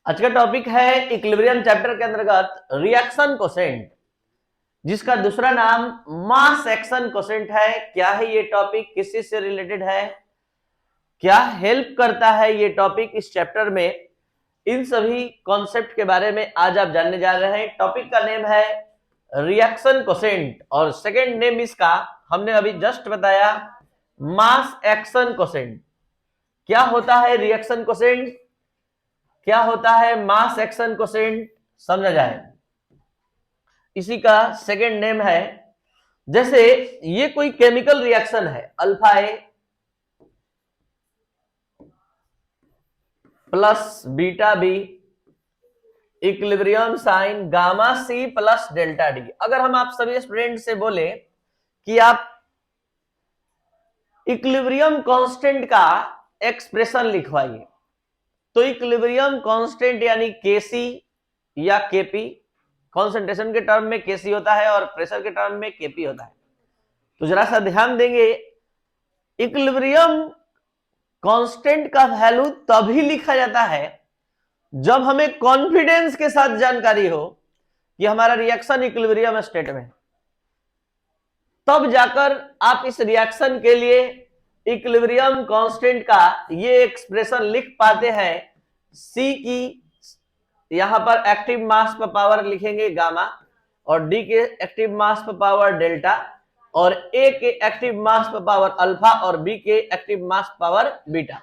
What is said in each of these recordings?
आज का टॉपिक है इक्विलिब्रियम चैप्टर के अंतर्गत रिएक्शन कोसेंट, जिसका दूसरा नाम मास एक्शन कोसेंट है। क्या है ये टॉपिक, किस चीज से रिलेटेड है, क्या हेल्प करता है ये टॉपिक इस चैप्टर में, इन सभी कॉन्सेप्ट के बारे में आज आप जानने जा रहे हैं। टॉपिक का नेम है रिएक्शन कोसेंट और सेकेंड नेम इसका हमने अभी जस्ट बताया मास एक्शन कोसेंट। क्या होता है रिएक्शन कोसेंट, क्या होता है मास एक्शन कोसेंट, समझा जाए। इसी का सेकेंड नेम है, जैसे ये कोई केमिकल रिएक्शन है, alpha A plus beta B equilibrium sign gamma C plus delta D. अगर हम आप सभी स्टूडेंट से बोले कि आप इक्विलिब्रियम कांस्टेंट का एक्सप्रेशन लिखवाइए, तो इक्विलिब्रियम कांस्टेंट यानी केसी या केपी, कॉन्सेंट्रेशन के टर्म में केसी होता है और प्रेशर के टर्म में केपी होता है। तो जरा सा ध्यान देंगे, इक्विलिब्रियम कांस्टेंट का वैल्यू तभी लिखा जाता है जब हमें कॉन्फिडेंस के साथ जानकारी हो कि हमारा रिएक्शन इक्विलिब्रियम स्टेट में, तब जाकर आप इस रिएक्शन के लिए इक्विलिब्रियम कांस्टेंट का ये एक्सप्रेशन लिख पाते हैं। सी की यहां पर एक्टिव मास पर पावर लिखेंगे गामा, और डी के एक्टिव मास पर पावर डेल्टा, और ए के एक्टिव मास पर पावर अल्फा, और बी के एक्टिव मास पावर बीटा।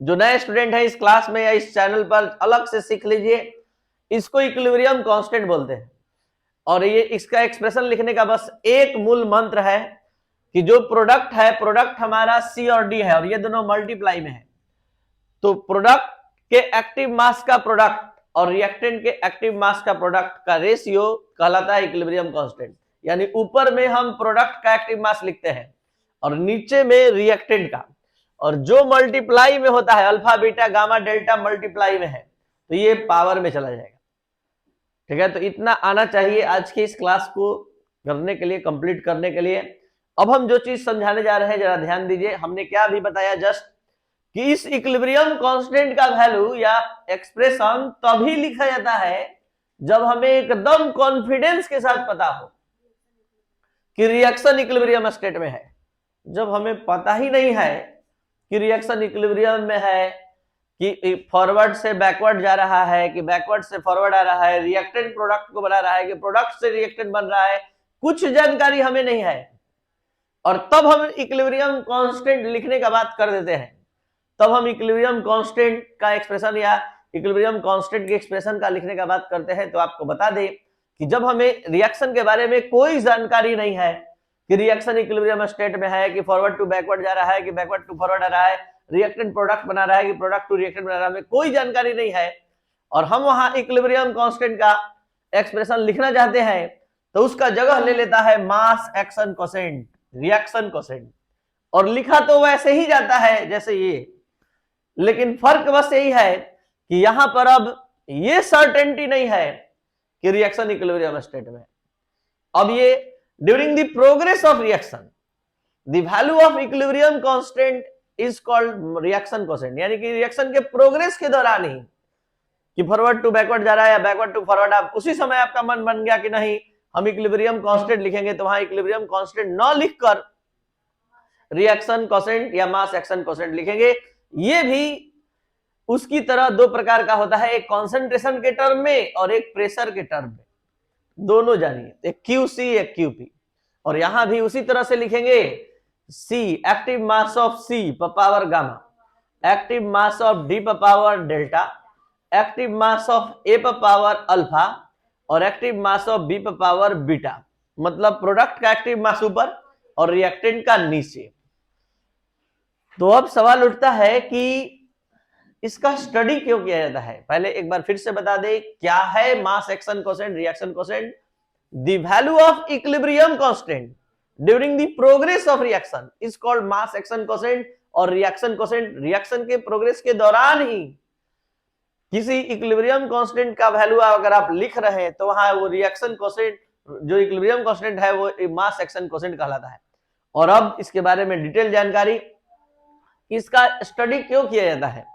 जो नए स्टूडेंट है इस क्लास में या इस चैनल पर, अलग से सीख लीजिए, इसको इक्विलिब्रियम कांस्टेंट बोलते हैं। और ये इसका एक्सप्रेशन लिखने का बस एक मूल मंत्र है कि जो प्रोडक्ट है, प्रोडक्ट हमारा सी और डी है और ये दोनों मल्टीप्लाई में है, तो प्रोडक्ट के एक्टिव मास का प्रोडक्ट और रिएक्टेंट के एक्टिव मास का प्रोडक्ट का रेशियो कहलाता है इक्विलिब्रियम कांस्टेंट। यानी ऊपर में हम प्रोडक्ट का एक्टिव मास लिखते हैं और नीचे में रिएक्टेंट का, और जो मल्टीप्लाई में होता है, alpha beta gamma delta multiply में है, तो ये पावर में चला जाएगा। ठीक है, तो इतना आना चाहिए आज की इस क्लास को करने के लिए, कंप्लीट करने के लिए। अब हम जो चीज समझाने जा रहे हैं जरा ध्यान दीजिए। हमने क्या अभी बताया जस्ट, कि इस इक्विलिब्रियम कांस्टेंट का वैल्यू या एक्सप्रेशन तभी लिखा जाता है जब हमें एकदम कॉन्फिडेंस के साथ पता हो कि रिएक्शन इक्विलिब्रियम स्टेट में है। जब हमें पता ही नहीं है कि रिएक्शन इक्विलिब्रियम में है, कि फॉरवर्ड से बैकवर्ड जा रहा है, कि बैकवर्ड से फॉरवर्ड आ रहा है, रिएक्टेंट प्रोडक्ट को बना रहा है, कि प्रोडक्ट से रिएक्टेंट बन रहा है, कुछ जानकारी हमें नहीं है, और तब हम इक्विलिब्रियम कांस्टेंट लिखने का बात कर देते हैं। तब हम इक्विलिब्रियम कांस्टेंट का एक्सप्रेशन या इक्विलिब्रियम कांस्टेंट के एक्सप्रेशन का लिखने का बात करते हैं। तो आपको बता दें कि जब हमें रिएक्शन के बारे में कोई जानकारी नहीं है कि रिएक्शन इक्विलिब्रियम स्टेट में है, कि फॉरवर्ड टू बैकवर्ड जा रहा है, कि बैकवर्ड टू फॉरवर्ड आ रहा है, रिएक्टेंट प्रोडक्ट बना रहा है, कि प्रोडक्ट टू रिएक्टेंट बना रहा है, हमें कोई जानकारी नहीं है, और हम वहां इक्विलिब्रियम कांस्टेंट का एक्सप्रेशन लिखना चाहते हैं, तो उसका जगह ले लेता है mass action quotient, reaction quotient. और लिखा तो वैसे ही जाता है जैसे ये, लेकिन फर्क बस यही है कि यहां पर अब ये सर्टेनिटी नहीं है कि रिएक्शन इक्विलिब्रियम स्टेट में। अब ये during the progress of reaction the value of equilibrium constant is called reaction quotient, यानी कि रिएक्शन के प्रोग्रेस के दौरान ही, कि फॉरवर्ड टू बैकवर्ड जा रहा है या बैकवर्ड टू फॉरवर्ड, आप उसी समय आपका मन बन गया कि नहीं हम इक्विलिब्रियम कांस्टेंट लिखेंगे, तो वहां इक्विलिब्रियम कांस्टेंट न लिखकर रिएक्शन कोसेंट या मास एक्शन कोसेंट लिखेंगे। ये भी उसकी तरह दो प्रकार का होता है, एक कॉन्सेंट्रेशन के टर्म में और एक प्रेशर के टर्म में, दोनों जानिए, एक QC एक QP। और यहां भी उसी तरह से लिखेंगे, C active mass of C पर power gamma, active mass of D पर power delta, active mass of A पर पावर अल्फा, और एक्टिव मास ऑफ B पर पावर बीटा। मतलब प्रोडक्ट का एक्टिव मास ऊपर और रिएक्टेंट का नीचे। तो अब सवाल उठता है कि इसका स्टडी क्यों किया जाता है। पहले एक बार फिर से बता दें क्या है mass action quotient, reaction quotient. The value of equilibrium constant during the progress of reaction is called mass action quotient, और रिएक्शन कोसेंट रिएक्शन के प्रोग्रेस के दौरान ही किसी इक्विलिब्रियम कांस्टेंट का वैल्यू अगर आप लिख रहे हैं, तो वहां वो रिएक्शन कोसेंट, जो इक्विलिब्रियम कांस्टेंट है, वो मास एक्शन कोसेंट कहलाता है। और अब इसके बारे में डिटेल जानकारी, इसका स्टडी क्यों किया जाता है।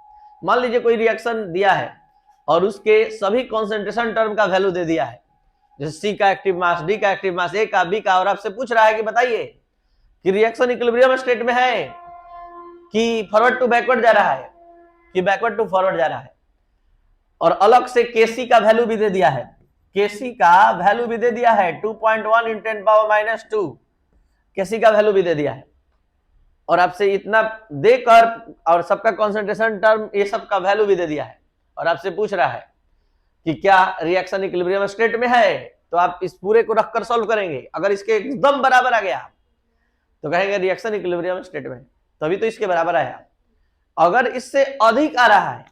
मान लीजिए कोई रिएक्शन दिया है, और उसके सभी कॉन्सेंट्रेशन टर्म का वैल्यू दे दिया है, जैसे सी का एक्टिव मास, डी का एक्टिव मास, ए का, बी का, और आपसे पूछ रहा है कि बताइए कि रिएक्शन इक्विलिब्रियम स्टेट में है कि फॉरवर्ड टू बैकवर्ड जा रहा है कि बैकवर्ड टू फॉरवर्ड जा रहा है। और अलग से केसी का वैल्यू भी दे दिया है, केसी का वैल्यू भी दे दिया है 2.1 × 10⁻², केसी का वैल्यू भी दे दिया है। और आपसे इतना देकर और सबका कॉन्सेंट्रेशन टर्म ये सब का वैल्यू भी दे दिया है, और आपसे पूछ रहा है कि क्या रिएक्शन इक्विलिब्रियम स्टेट में है, तो आप इस पूरे को रखकर सॉल्व करेंगे। अगर इसके एकदम बराबर आ गया तो कहेंगे रिएक्शन इक्विलिब्रियम स्टेट में, तभी तो इसके बराबर आया। अगर इससे अधिक आ रहा है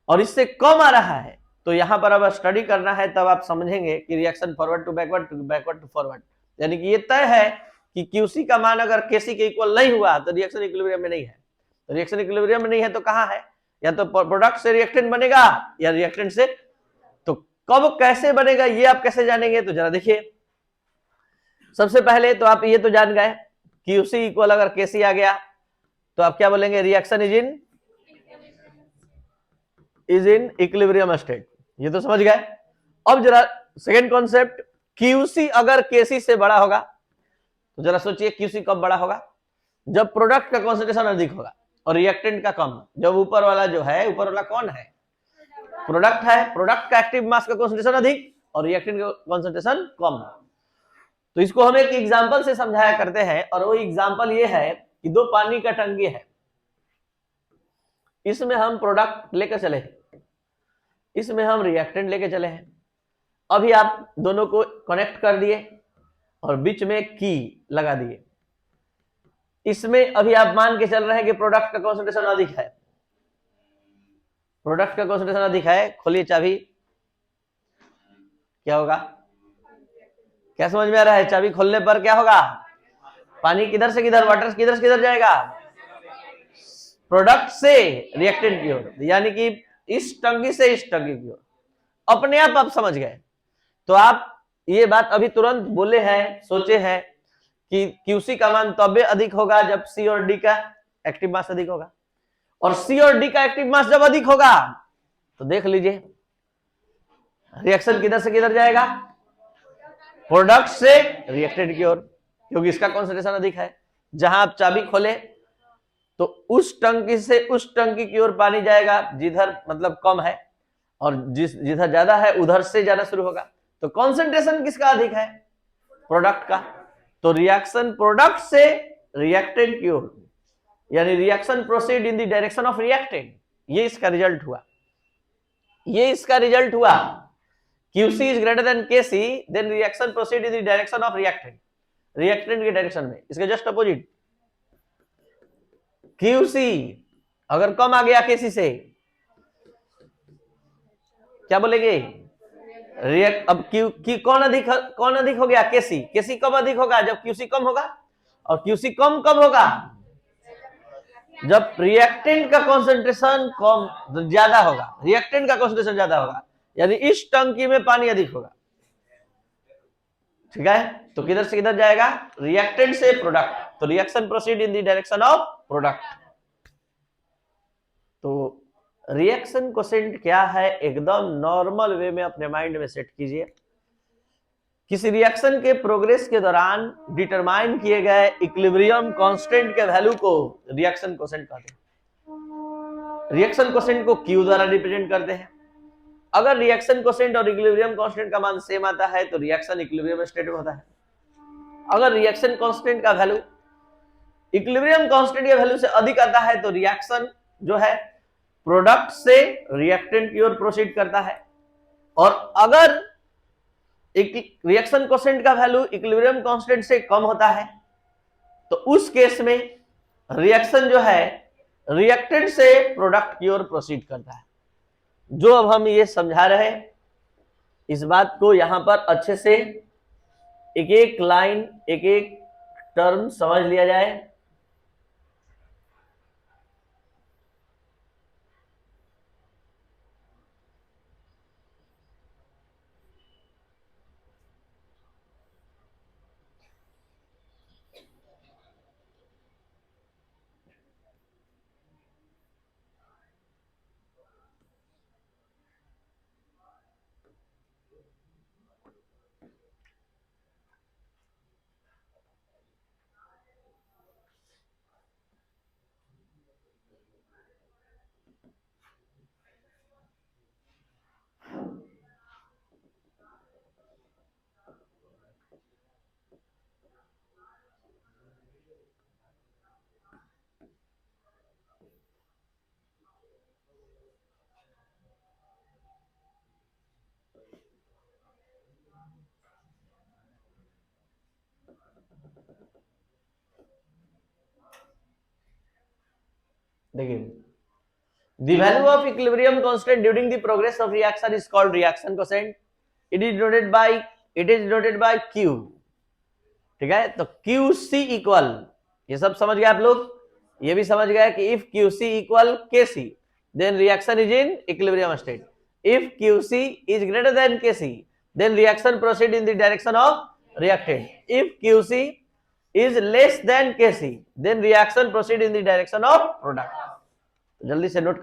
और इससे कम आ रहा है तो यहां पर अब स्टडी करना है, तब आप समझेंगे कि reaction forward to backward to forward, यानी कि ये तय है कि क्यूसी का मान अगर केसी के इक्वल नहीं हुआ तो रिएक्शन इक्विलिब्रियम में नहीं है। तो रिएक्शन इक्विलिब्रियम में नहीं है तो कहां है, या तो प्रोडक्ट से रिएक्टेंट बनेगा या रिएक्टेंट से। तो कब कैसे बनेगा ये आप कैसे जानेंगे, तो जरा देखिए। सबसे पहले तो आप ये तो जान गए क्यूसी इक्वल अगर केसी आ गया तो आप क्या बोलेंगे, reaction is in equilibrium state, ये तो समझ गए। अब जरा सेकेंड कॉन्सेप्ट, क्यूसी अगर केसी से बड़ा होगा तो जरा सोचिए क्यूसी कब बड़ा होगा, जब प्रोडक्ट का कॉन्सेंट्रेशन अधिक होगा और रिएक्टेंट का कम। जब ऊपर वाला जो है, ऊपर वाला कौन है, प्रोडक्ट है, प्रोडक्ट का एक्टिव मास का कॉन्सेंट्रेशन अधिक और रिएक्टेंट का कॉन्सेंट्रेशन कम। तो इसको हम एक एग्जांपल से समझाया करते हैं, और वो एग्जांपल ये है कि दो पानी का टंकी है, इसमें हम प्रोडक्ट लेकर चले हैं, इसमें हम रिएक्टेंट लेके चले हैं। अभी आप दोनों को कनेक्ट कर दिए और बीच में की लगा दिए। इसमें अभी आप मान के चल रहे हैं कि प्रोडक्ट का कॉन्सेंट्रेशन अधिक है, प्रोडक्ट का कॉन्सेंट्रेशन अधिक है। खोलिए चाबी, क्या होगा, क्या समझ में आ रहा है, चाबी खोलने पर क्या होगा, पानी किधर से किधर, वाटर किधर से किधर जाएगा, प्रोडक्ट से रिएक्टेंट की ओर, यानी कि इस टंकी से इस टंकी की ओर। अपने आप समझ गए। तो आप ये बात अभी तुरंत बोले हैं, सोचे हैं कि क्यूसी का मान तबे अधिक होगा जब सी और डी का एक्टिव मास अधिक होगा, और सी और डी का एक्टिव मास जब अधिक होगा तो देख लीजिए रिएक्शन किधर से किधर जाएगा, प्रोडक्ट से रिएक्टेंट की ओर, क्योंकि इसका कॉन्सेंट्रेशन अधिक है। जहां आप चाबी खोले तो उस टंकी से उस टंकी की ओर पानी जाएगा जिधर मतलब कम है, और जिधर ज्यादा है उधर से जाना शुरू होगा। तो कॉन्सेंट्रेशन किसका अधिक है, प्रोडक्ट का। तो रिएक्शन प्रोडक्ट से रिएक्टेंट की ओर, यानी reaction proceed in the direction of reactant, ये इसका रिजल्ट हुआ, ये इसका रिजल्ट हुआ। QC is greater than KC, then reaction proceed in the direction of reactant, reactant के डायरेक्शन में। इसके जस्ट अपोजिट QC अगर कम आ गया KC से, क्या बोलेंगे, रिएक्ट। अब कौन अधिक हो गया, केसी कब अधिक होगा, जब क्यूसी कम होगा। और क्यूसी कम कब होगा, जब रिएक्टेंट का कॉन्सेंट्रेशन कम ज्यादा होगा, रिएक्टेंट का कॉन्सेंट्रेशन ज्यादा होगा, यानी इस टंकी में पानी अधिक होगा। ठीक है, तो किधर से किधर जाएगा, रिएक्टेंट से प्रोडक्ट। तो reaction proceed in the direction of product. तो रिएक्शन कोसेंट क्या है, एकदम नॉर्मल वे में अपने माइंड में सेट कीजिए। किसी रिएक्शन के प्रोग्रेस के दौरान डिटरमाइन किए गए इक्विलिब्रियम कांस्टेंट के वैल्यू को रिएक्शन कोसेंट कहते हैं। रिएक्शन कोसेंट को Q द्वारा रिप्रेजेंट करते हैं। अगर रिएक्शन कोसेंट और इक्विलिब्रियम कांस्टेंट का मान सेम आता है तो रिएक्शन इक्विलिब्रियम स्टेट में होता है। अगर रिएक्शन कांस्टेंट का वैल्यू इक्विलिब्रियम कांस्टेंट के वैल्यू से अधिक आता है तो रिएक्शन जो है प्रोडक्ट से रिएक्टेंट की ओर प्रोसीड करता है। और अगर रिएक्शन कोसेंट का वैल्यू इक्विलिब्रियम कांस्टेंट से कम होता है तो उस केस में रिएक्शन जो है रिएक्टेंट से प्रोडक्ट की ओर प्रोसीड करता है। जो अब हम ये समझा रहे हैं, इस बात को यहां पर अच्छे से एक एक लाइन एक एक टर्म समझ लिया जाए। देखिए, the value of equilibrium constant during the progress of reaction is called reaction quotient. It is denoted by Q. ठीक है, तो QC इक्वल, ये सब समझ गए आप लोग, ये भी समझ गए कि if QC equal KC then reaction is in equilibrium state. If QC is greater than KC then reaction proceed in the direction of reactant. If QC is less than KC then reaction proceed in the direction of product. जल्दी से note